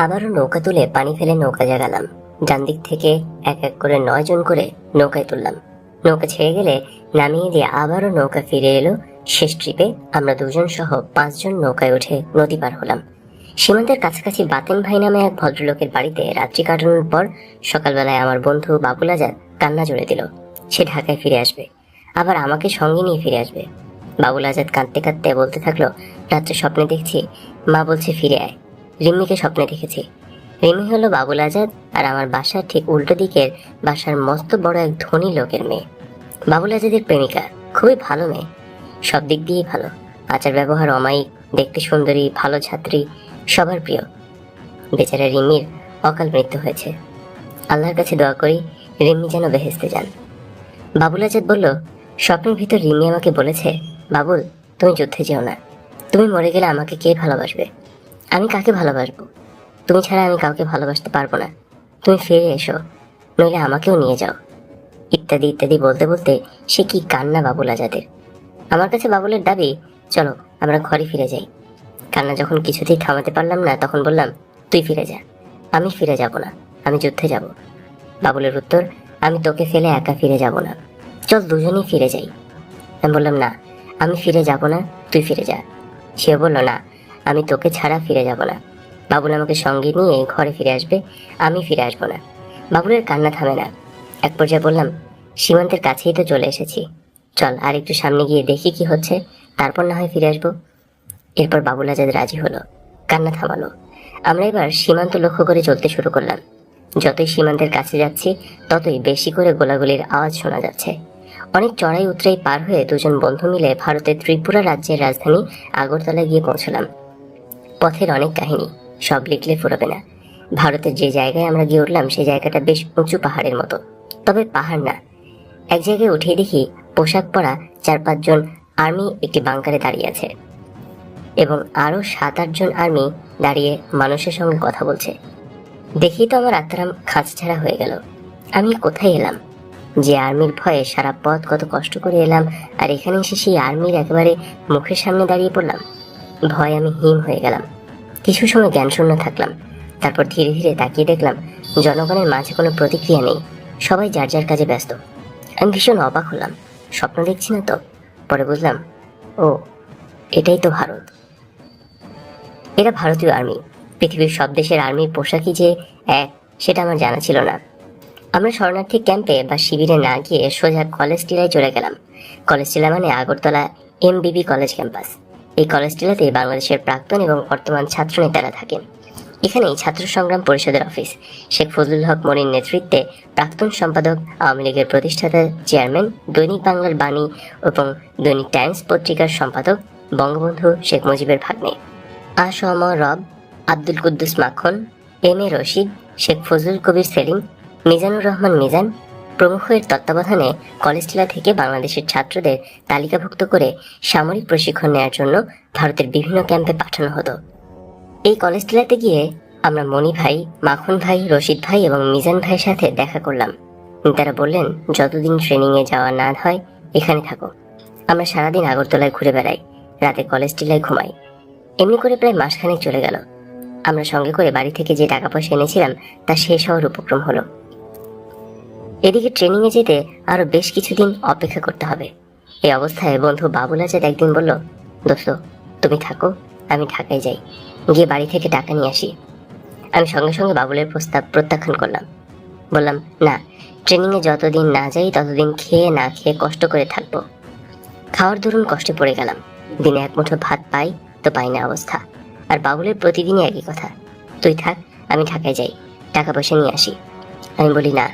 আবারও নৌকা তুলে পানি ফেলে নৌকা জাগালাম। ডান দিক থেকে এক এক করে 9 জন করে নৌকায় তুললাম। নৌকা ছেড়ে গেলে নামিয়ে দিয়ে আবারও নৌকা ফিরে এলো। শেষ ট্রিপে আমরা 2 জন সহ 5 জন নৌকায় উঠে নদী পার হলাম। সীমান্তের কাছাকাছি বাতেন ভাই নামে এক ভদ্রলোকের বাড়িতে রাত্রি কাটানোর পর সকালবেলায় আমার বন্ধু বাবুল আজাদ কান্না জুড়ে দিল। সে ঢাকায় ফিরে আসবে, আবার আমাকে সঙ্গে নিয়ে ফিরে আসবে। বাবুল আজাদ কাঁদতে কাঁদতে বলতে থাকলো, রাত্রে স্বপ্নে দেখছি মা বলছে ফিরে আয়। রিম্মিকে স্বপ্নে দেখেছি। রিম্মি হলো বাবুল আজাদ আর আমার বাসার ঠিক উল্টো দিকের বাসার মস্ত বড় এক ধনী লোকের মেয়ে। বাবুল আজাদের প্রেমিকা, খুবই ভালো মেয়ে, সব দিক দিয়েই ভালো। আচার ব্যবহার অমায়িক, দেখতে সুন্দরী, ভালো ছাত্রী, সবার প্রিয়। বেচারা রিম্মির অকাল মৃত্যু হয়েছে। আল্লাহর কাছে দোয়া করি রিম্মি যেন বেহেশতে যান। বাবুল আজাদ বলল, স্বপ্নের ভিতর রিম্মি আমাকে বলেছে, বাবুল তুমি যুদ্ধে যেও না, তুমি মরে গেলে আমাকে কে ভালোবাসবে? আমি কাকে ভালোবাসবো? তুমি ছাড়া আমি কাউকে ভালোবাসতে পারবো না। তুমি ফিরে এসো, নইলে আমাকেও নিয়ে যাও, ইত্যাদি ইত্যাদি বলতে বলতে সে কি কান্না বাবুল আজাদের। আমার কাছে বাবুলের দাবি, চলো আমরা ঘরে ফিরে যাই। কান্না যখন কিছুতেই থামাতে পারলাম না, তখন বললাম, তুই ফিরে যা, আমি ফিরে যাব না, আমি যুদ্ধে যাব। বাবুলের উত্তর, আমি তোকে ফেলে একা ফিরে যাব না, চল দুজনেই ফিরে যাই। আমি বললাম, না আমি ফিরে যাব না, তুই ফিরে যা। সে বলল, না আমি তোকে ছাড়া ফিরে যাব না। বাবুল আমাকে সঙ্গে নিয়ে ঘরে ফিরে আসবে, আমি ফিরে আসবো না। বাবুলের কান্না থামে না। এক পর্যায়ে বললাম, সীমান্তের কাছেই তো চলে এসেছি, চল আর একটু সামনে গিয়ে দেখি কি হচ্ছে, তারপর না হয় ফিরে আসবো। এরপর বাবুল আজাদ রাজি হলো, কান্না থামালো। আমরা এবার সীমান্ত লক্ষ্য করে চলতে শুরু করলাম। যতই সীমান্তের কাছে যাচ্ছি ততই বেশি করে গোলাগুলির আওয়াজ শোনা যাচ্ছে। অনেক চড়াই উতরাই পার হয়ে 2 জন বন্ধু মিলে ভারতের ত্রিপুরা রাজ্যের রাজধানী আগরতলায় গিয়ে পৌঁছলাম। পথের অনেক কাহিনী, সব লিখলে ফুরবে না। ভারতের যে জায়গায় আমরা গিয়ে উঠলাম সেই জায়গাটা বেশ উঁচু পাহাড়ের মতো, তবে পাহাড় না। এক জায়গায় উঠেই দেখি পোশাক পরা 4-5 জন আর্মি একটি বাংকারে দাঁড়িয়ে আছে এবং আরো 7-8 জন আর্মি দাঁড়িয়ে মানুষের সঙ্গে কথা বলছে। দেখি তো আমার আত্মারাম খাঁচছাড়া হয়ে গেল। আমি কোথায় এলাম? যে আর্মির ভয়ে সারা পথ কত কষ্ট করে এলাম, আর এখানে এসে সেই আর্মির একেবারে মুখের সামনে দাঁড়িয়ে পড়লাম। ভয় আমি হিম হয়ে গেলাম। কিছু সময় জ্ঞানশূন্য থাকলাম, তারপর ধীরে ধীরে তাকিয়ে দেখলাম জনগণের মাঝে কোনো প্রতিক্রিয়া নেই, সবাই যার যার কাজে ব্যস্ত। আমি ভীষণ অবাক হলাম, স্বপ্ন দেখছি না তো? পরে বুঝলাম, ও এটাই তো ভারত। এরা ভারতীয় আর্মি। পৃথিবীর সব দেশের আর্মির পোশাকই যে এক, সেটা আমার জানা ছিল না। আমরা শরণার্থী ক্যাম্পে বা শিবিরে না গিয়ে সোজা কলেজ টিলায় চলে গেলাম। কলেজ টিলা মানে আগরতলা MBB কলেজ ক্যাম্পাস। এই কলেজ টিলাতে বাংলাদেশের প্রাক্তন এবং বর্তমান ছাত্র নেতারা থাকেন। এখানেই ছাত্র সংগ্রাম পরিষদের অফিস। শেখ ফজলুল হক মনির নেতৃত্বে প্রাক্তন সম্পাদক, আওয়ামী লীগের প্রতিষ্ঠাতা চেয়ারম্যান, দৈনিক বাংলার বাণী এবং দৈনিক টাইমস পত্রিকার সম্পাদক বঙ্গবন্ধু শেখ মুজিবের ভাগ্নে আ.স.ম. রব, আব্দুল কুদ্দুস মাখন, M.A. রশিদ, শেখ ফজলুল কবির সেলিম, মিজানুর রহমান মিজান প্রমুখের তত্ত্বাবধানে কলেজ টিলা থেকে বাংলাদেশের ছাত্রদের তালিকাভুক্ত করে সামরিক প্রশিক্ষণ নেওয়ার জন্য ভারতের বিভিন্ন ক্যাম্পে পাঠানো হতো। এই কলেজ টিলাতে গিয়ে আমরা মনি ভাই, মাখন ভাই, রশিদ ভাই এবং মিজান ভাইয়ের সাথে দেখা করলাম। তারা বললেন, যতদিন ট্রেনিংয়ে যাওয়া না হয় এখানে থাকো। আমরা সারাদিন আগরতলায় ঘুরে বেড়াই, রাতে কলেজ টিলায় ঘুমাই। এমনি করে প্রায় মাসখানেক চলে গেল। আমরা সঙ্গে করে বাড়ি থেকে যে টাকা পয়সা এনেছিলাম তা শেষ হওয়ার উপক্রম হলো। এদিকে ট্রেনিংয়ে যেতে আরো বেশ কিছুদিন অপেক্ষা করতে হবে। এই অবস্থায় বন্ধু বাবুল আজাদ একদিন বলল, দোস্ত তুমি থাকো, আমি ঢাকায় যাই, গিয়ে বাড়ি থেকে টাকা নিয়ে আসি। আমি সঙ্গে সঙ্গে বাবুলের প্রস্তাব প্রত্যাখ্যান করলাম। বললাম, না, ট্রেনিংয়ে যতদিন না যাই ততদিন খেয়ে না খেয়ে কষ্ট করে থাকবো। খাওয়ার দরুন কষ্টে পড়ে গেলাম। দিনে এক মুঠো ভাত পাই তো পাই না অবস্থা। আর বাবুলের প্রতিদিনই একই কথা, তুই থাক, আমি ঢাকায় যাই, টাকা পয়সা নিয়ে আসি। আমি বলি, না,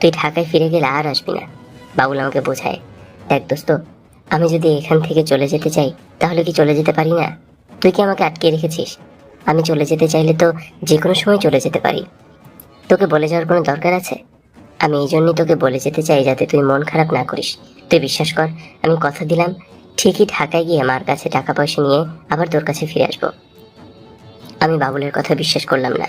তুই ঢাকায় ফিরে গেলে আর আসবি না। বাবুল আমাকে বোঝায়, দেখ দোস্ত, আমি যদি এখান থেকে চলে যেতে চাই তাহলে কি চলে যেতে পারি না? তুই কি আমাকে আটকে রেখেছিস? আমি চলে যেতে চাইলে তো যে কোনো সময় চলে যেতে পারি। তোকে বলে যাওয়ার কোনো দরকার আছে? আমি এই জন্যই তোকে বলে যেতে চাই যাতে তুই মন খারাপ না করিস। তুই বিশ্বাস কর, আমি কথা দিলাম ঠিকই ঢাকায় গিয়ে মার কাছে টাকা পয়সা নিয়ে আবার তোর কাছে ফিরে আসবো। আমি বাবুলের কথা বিশ্বাস করলাম না।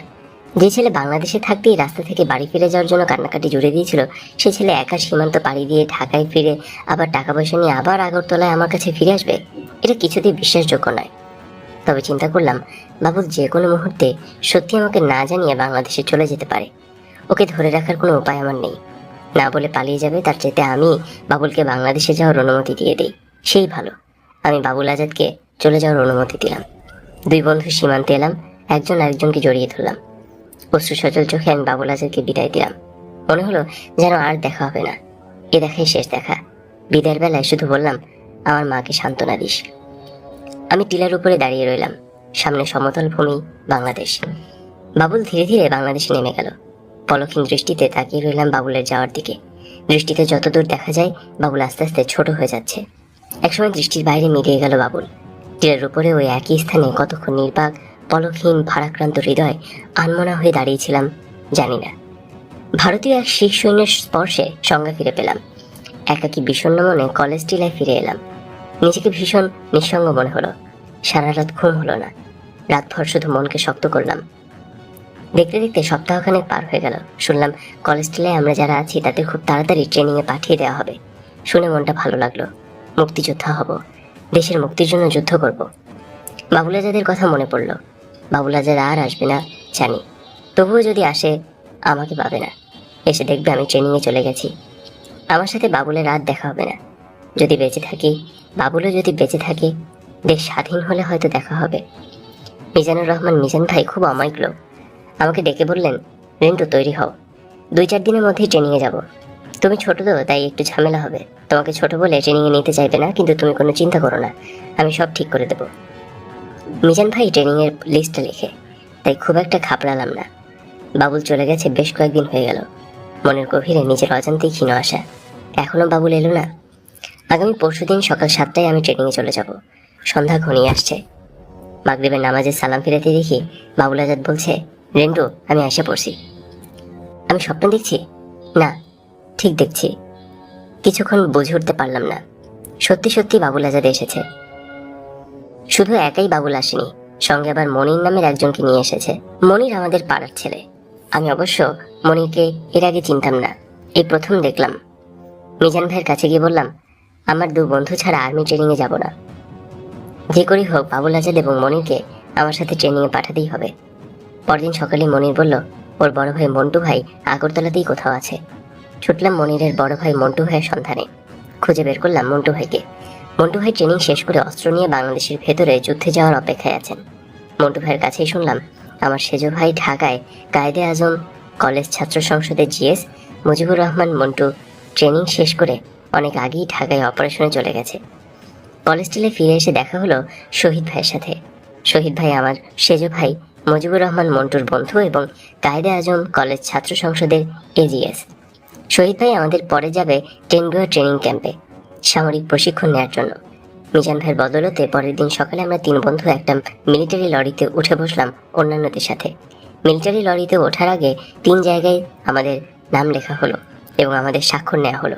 যে ছেলে বাংলাদেশে থাকতেই রাস্তা থেকে বাড়ি ফিরে যাওয়ার জন্য কান্নাকাটি জুড়ে দিয়েছিল, সে ছেলে একা সীমান্ত পাড়ি দিয়ে ঢাকায় ফিরে আবার টাকা পয়সা নিয়ে আবার আগরতলায় আমার কাছে ফিরে আসবে, এটা কিছুতেই বিশ্বাসযোগ্য নয়। তবে চিন্তা করলাম বাবুল যে কোনো মুহূর্তে সত্যি আমাকে না জানিয়ে বাংলাদেশে চলে যেতে পারে। ওকে ধরে রাখার কোনো উপায় আমার নেই। না বলে পালিয়ে যাবে, তার চাইতে আমি বাবুলকে বাংলাদেশে যাওয়ার অনুমতি দিয়ে দিই, সেই ভালো। আমি বাবুল আজাদকে চলে যাওয়ার অনুমতি দিলাম। দুই বন্ধু সীমান্তে এলাম, একজন আরেকজনকে জড়িয়ে ধরলাম। অশ্রু সচল চোখে আমি বাবুল আজাদকে বিদায় দিলাম। মনে হলো যেন আর দেখা হবে না, এ দেখাই শেষ দেখা। বিদায়ের বেলায় শুধু বললাম, আমার মাকে সান্ত্বনা দিস। আমি টিলার উপরে দাঁড়িয়ে রইলাম, সামনে সমতল ভূমি, বাংলাদেশ। বাবুল ধীরে ধীরে বাংলাদেশে নেমে গেল। পলকহীন দৃষ্টিতে তাকিয়ে রইলাম বাবুলের যাওয়ার দিকে। দৃষ্টিতে যতদূর দেখা যায় বাবুল আস্তে আস্তে ছোট হয়ে যাচ্ছে। একসময় দৃষ্টির বাইরে মিলিয়ে গেল বাবুল। টিলার উপরে ওই একই স্থানে কতক্ষণ নির্বাক, পলকহীন, ভারাক্রান্ত হৃদয় আনমনা হয়ে দাঁড়িয়েছিলাম জানি না। ভারতীয় এক শিখ সৈন্যের স্পর্শে সংজ্ঞা ফিরে পেলাম। একাকী বিষণ্ণ মনে কলেজ টিলায় ফিরে এলাম। নিজেকে ভীষণ নিঃসঙ্গ মনে হলো। সারা রাত ঘুম হলো না। রাতভর শুধু মনকে শক্ত করলাম। দেখতে দেখতে সপ্তাহখানেক পার হয়ে গেল। শুনলাম কলেজ টিলায় আমরা যারা আছি তাদের খুব তাড়াতাড়ি ট্রেনিংয়ে পাঠিয়ে দেওয়া হবে। শুনে মনটা ভালো লাগলো। মুক্তিযোদ্ধা হব, দেশের মুক্তির জন্য যুদ্ধ করব। বাবুল আজাদের কথা মনে পড়ল। বাবুল আজাদ আর আসবে না জানি, তবুও যদি আসে আমাকে পাবে না। এসে দেখবে আমি ট্রেনিংয়ে চলে গেছি। আমার সাথে বাবুলের রাত দেখা হবে না। যদি বেঁচে থাকি, বাবুলও যদি বেঁচে থাকে, দেশ স্বাধীন হলে হয়তো দেখা হবে। মিজানুর রহমান মিজান ভাই খুব অমায়িক লোক। আমাকে ডেকে বললেন, রিন্টু তৈরি হও, 2-4 দিনের মধ্যেই ট্রেনিংয়ে যাব। তুমি ছোট তো, তাই একটু ঝামেলা হবে। তোমাকে ছোট বলে ট্রেনিংয়ে নিতে চাইবে না, কিন্তু তুমি কোনো চিন্তা করো না, আমি সব ঠিক করে দেব। মিজান ভাই ট্রেনিংয়ের লিস্টটা লিখে, তাই খুব একটা ঘাবড়ালাম না। বাবুল চলে গেছে বেশ কয়েকদিন হয়ে গেল। মনের গভীরে নিজের অজান্তেই ক্ষীণ আসা। এখনো বাবুল এলো না। আগামী পরশুদিন সকাল 7টায় আমি ট্রেনিংয়ে চলে যাব। সন্ধ্যা ঘনিয়ে আসছে। মাগরিবের নামাজে সালাম ফিরাতে দেখি বাবুল আজাদ বলছে, রেন্টু আমি এসে পড়ছি। আমি স্বপ্ন দেখছি? না, ঠিক দেখছি। কিছুক্ষণ বুঝে উঠতে পারলাম না। সত্যি সত্যি বাবুল আজাদ এসেছে। শুধু একাই বাবুল আসেনি, সঙ্গে আবার মনির নামের একজনকে নিয়ে এসেছে। মনির আমাদের পাড়ার ছেলে। আমি অবশ্য মনিরকে এর আগে চিনতাম না, এই প্রথম দেখলাম। মিজান ভাইয়ের কাছে গিয়ে বললাম, আমার 2 বন্ধু ছাড়া আর্মি ট্রেনিংয়ে যাব না। যে করেই হোক বাবুল আজাদ এবং মনিরকে আমার সাথে ট্রেনিংয়ে পাঠাতেই হবে। পরদিন সকালে মনির বলল, ওর বড় ভাই মন্টু ভাই আগরতলাতেই কোথাও আছে। ছুটলাম মনিরের বড় ভাই মন্টু ভাইয়ের সন্ধানে। খুঁজে বের করলাম মন্টু ভাইকে। মন্টু ভাই ট্রেনিং শেষ করে অস্ত্র নিয়ে বাংলাদেশের ভেতরে যুদ্ধে যাওয়ার অপেক্ষায় আছেন। মন্টু ভাইয়ের কাছেই শুনলাম আমার সেজো ভাই ঢাকায় কায়েদে আজম কলেজ ছাত্র সংসদের জিএস মুজিবুর রহমান মন্টু ট্রেনিং শেষ করে অনেক আগেই ঢাকায় অপারেশনে চলে গেছে। কলেজ টিলে ফিরে এসে দেখা হলো শহীদ ভাইয়ের সাথে। শহীদ ভাই আমার সেজো ভাই মুজিবুর রহমান মন্টুর বন্ধু এবং কায়েদে আজম কলেজ ছাত্র সংসদের এজিএস। শহীদ ভাই আমাদের পরে যাবে টেনগুয়া ট্রেনিং ক্যাম্পে সামরিক প্রশিক্ষণ নেওয়ার জন্য। মিজান ভাইয়ের বদলতে পরের দিন সকালে আমরা 3 বন্ধু একটা মিলিটারি লরিতে উঠে বসলাম অন্যান্যদের সাথে। মিলিটারি লরিতে ওঠার আগে 3 জায়গায় আমাদের নাম লেখা হলো এবং আমাদের স্বাক্ষর নেওয়া হলো।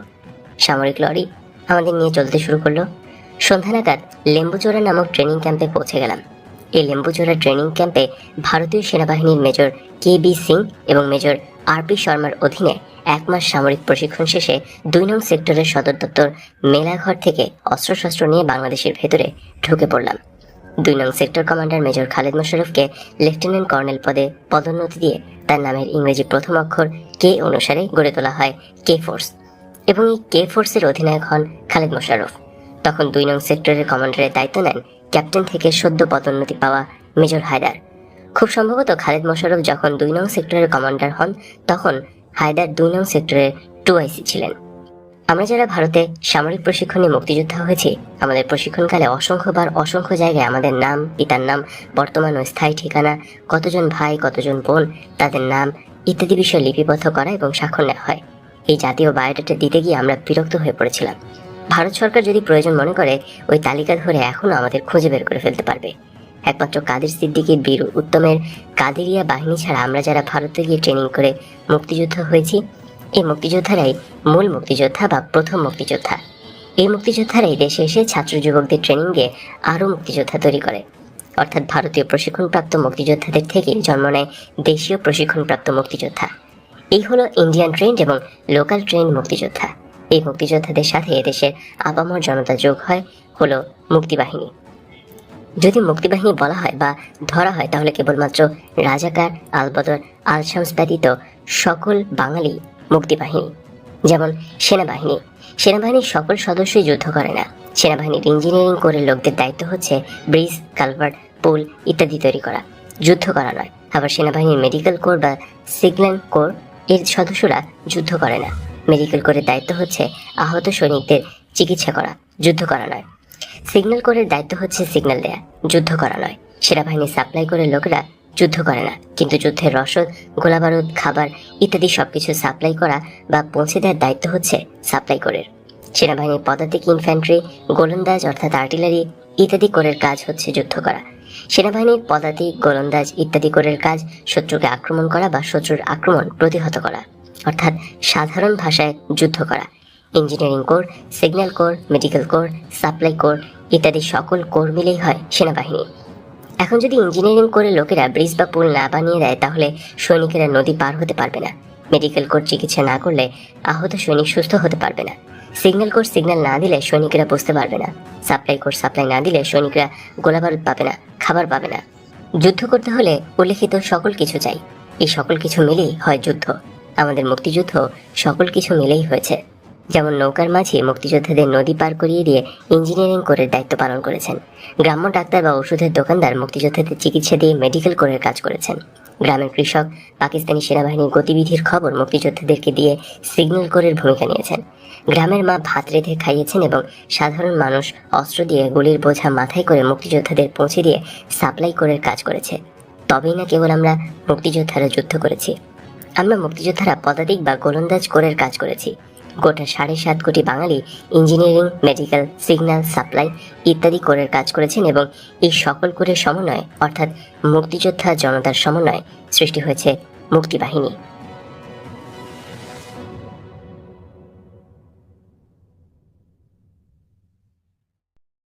সামরিক লরি আমাদের নিয়ে চলতে শুরু করলো। সন্ধ্যা নাগাদ লেম্বুচোরা নামক ট্রেনিং ক্যাম্পে পৌঁছে গেলাম। এই লেম্বুচোরা ট্রেনিং ক্যাম্পে ভারতীয় সেনাবাহিনীর মেজর KB সিং এবং মেজর RP শর্মার অধীনে 1 মাস সামরিক প্রশিক্ষণ শেষে 2 নং সেক্টরের সদর দপ্তর মেলাঘর থেকে অস্ত্রশস্ত্র নিয়ে বাংলাদেশের ভেতরে ঢুকে পড়লাম। 2 নং সেক্টর কমান্ডার মেজর খালেদ মোশাররফকে লেফটেন্যান্ট কর্নেল পদে পদোন্নতি দিয়ে তার নামের ইংরেজি প্রথম অক্ষর K অনুসারে গড়ে তোলা হয় K ফোর্স এবং এই K ফোর্সের অধিনায়ক হন খালেদ মোশাররফ। তখন 2 নং সেক্টরের কমান্ডারের দায়িত্ব নেন ক্যাপ্টেন থেকে সদ্য পদোন্নতি পাওয়া মেজর হায়দার। খুব সম্ভবত খালেদ মোশাররফ যখন 2 নং সেক্টরের কমান্ডার হন তখন হায়দার 2 নং সেক্টরের 2IC ছিলেন। আমরা যারা ভারতে সামরিক প্রশিক্ষণে মুক্তিযোদ্ধা হয়েছি, আমাদের প্রশিক্ষণকালে অসংখ্যবার অসংখ্য জায়গায় আমাদের নাম, পিতার নাম, বর্তমান ও স্থায়ী ঠিকানা, কতজন ভাই কতজন বোন, তাদের নাম ইত্যাদি বিষয় লিপিবদ্ধ করা এবং স্বাক্ষর নেওয়া হয়। এই জাতীয় বায়োডাটা দিতে গিয়ে আমরা বিরক্ত হয়ে পড়েছিলাম। ভারত সরকার যদি প্রয়োজন মনে করে ওই তালিকা ধরে এখনও আমাদের খুঁজে বের করে ফেলতে পারবে। একমাত্র কাদের সিদ্দিকী বীর উত্তমের কাদেরিয়া বাহিনী ছাড়া আমরা যারা ভারতে গিয়ে ট্রেনিং করে মুক্তিযোদ্ধা হয়েছি, এই মুক্তিযোদ্ধারাই মূল মুক্তিযোদ্ধা বা প্রথম মুক্তিযোদ্ধা। এই মুক্তিযোদ্ধারাই দেশে এসে ছাত্র যুবকদের ট্রেনিং দিয়ে আরও মুক্তিযোদ্ধা তৈরি করে। অর্থাৎ ভারতীয় প্রশিক্ষণপ্রাপ্ত মুক্তিযোদ্ধাদের থেকেই জন্ম নেয় দেশীয় প্রশিক্ষণপ্রাপ্ত মুক্তিযোদ্ধা। এই হলো ইন্ডিয়ান ট্রেন্ড এবং লোকাল ট্রেন্ড মুক্তিযোদ্ধা। এই মুক্তিযোদ্ধাদের সাথে এদেশের আপামর জনতা যোগ হলো মুক্তিবাহিনী। যদি মুক্তিবাহিনী বলা হয় বা ধরা হয় তাহলে কেবলমাত্র রাজাকার, আলবদর, আল শামস ব্যতীত সকল বাঙালি মুক্তিবাহিনী। যেমন সেনাবাহিনী, সেনাবাহিনীর সকল সদস্যই যুদ্ধ করে না। সেনাবাহিনীর ইঞ্জিনিয়ারিং কোরের লোকদের দায়িত্ব হচ্ছে ব্রিজ, কালভার্ট, পুল ইত্যাদি তৈরি করা, যুদ্ধ করা নয়। আবার সেনাবাহিনীর মেডিকেল কোর বা সিগন্যাল কোর এর সদস্যরা যুদ্ধ করে না। মেডিকেল কোরের দায়িত্ব হচ্ছে আহত সৈনিকদের চিকিৎসা করা, যুদ্ধ করা নয়। সিগন্যাল কোরের দায়িত্ব হচ্ছে সিগন্যাল দেয়া, যুদ্ধ করা নয়। সেনাবাহিনী সাপ্লাই কোরের লোকেরা যুদ্ধ করে না, কিন্তু যুদ্ধের রসদ, গোলাবারুদ, খাবার ইত্যাদি সবকিছু সাপ্লাই করা বা পৌঁছে দেওয়ার দায়িত্ব হচ্ছে সাপ্লাই কোরের। সেনাবাহিনীর পদাতিক, ইনফ্যান্ট্রি, গোলন্দাজ অর্থাৎ আর্টিলারি ইত্যাদি কোরের কাজ হচ্ছে যুদ্ধ করা। সেনাবাহিনীর পদাতিক, গোলন্দাজ ইত্যাদি কোরের কাজ শত্রুকে আক্রমণ করা বা শত্রুর আক্রমণ প্রতিহত করা, অর্থাৎ সাধারণ ভাষায় যুদ্ধ করা। Engineering core, signal core, medical core, supply core ইত্যাদি সকল কোর মিলেই হয় সেনাবাহিনী। এখন যদি ইঞ্জিনিয়ারিং কোরের লোকেরা ব্রিজ বা পুল না বানিয়ে দেয় তাহলে সৈনিকেরা নদী পার হতে পারবে না। মেডিকেল কোর চিকিৎসা না করলে আহত সৈনিক সুস্থ হতে পারবে না। সিগন্যাল কোর সিগন্যাল না দিলে সৈনিকেরা বুঝতে পারবে না। সাপ্লাই কোর সাপ্লাই না দিলে সৈনিকরা গোলাবারুদ পাবে না, খাবার পাবে না। যুদ্ধ করতে হলে উল্লেখিত সকল কিছু চাই। এই সকল কিছু মিলেই হয় যুদ্ধ। আমাদের মুক্তিযুদ্ধ সকল কিছু মিলেই হয়েছে। যেমন নৌকার মাঝি মুক্তিযোদ্ধাদের নদী পার করিয়ে দিয়ে ইঞ্জিনিয়ারিং কোরের দায়িত্ব পালন করেছেন। গ্রাম্য ডাক্তার বা ওষুধের দোকানদার মুক্তিযোদ্ধাদের চিকিৎসা দিয়ে মেডিকেল কোরের কাজ করেছেন। গ্রামের কৃষক পাকিস্তানি সেনাবাহিনীর গতিবিধির খবর মুক্তিযোদ্ধাদেরকে দিয়ে সিগন্যাল কোরের ভূমিকা নিয়েছেন। গ্রামের মা ভাত রেঁধে খাইয়েছেন এবং সাধারণ মানুষ অস্ত্র দিয়ে গুলির বোঝা মাথায় করে মুক্তিযোদ্ধাদের পৌঁছে দিয়ে সাপ্লাই কোরের কাজ করেছে। তবেই না কেবল আমরা মুক্তিযোদ্ধারা যুদ্ধ করেছি, আমরা মুক্তিযোদ্ধারা পদাতিক বা গোলন্দাজ কোরের কাজ করেছি। গোটা 7.5 কোটি বাঙালি ইঞ্জিনিয়ারিং, মেডিকেল, সিগন্যাল, সাপ্লাই ইত্যাদি কোরের কাজ করেছেন এবং এই সকল কোরের সমন্বয় অর্থাৎ মুক্তিযোদ্ধা জনতার সমন্বয় সৃষ্টি হয়েছে মুক্তিবাহিনী।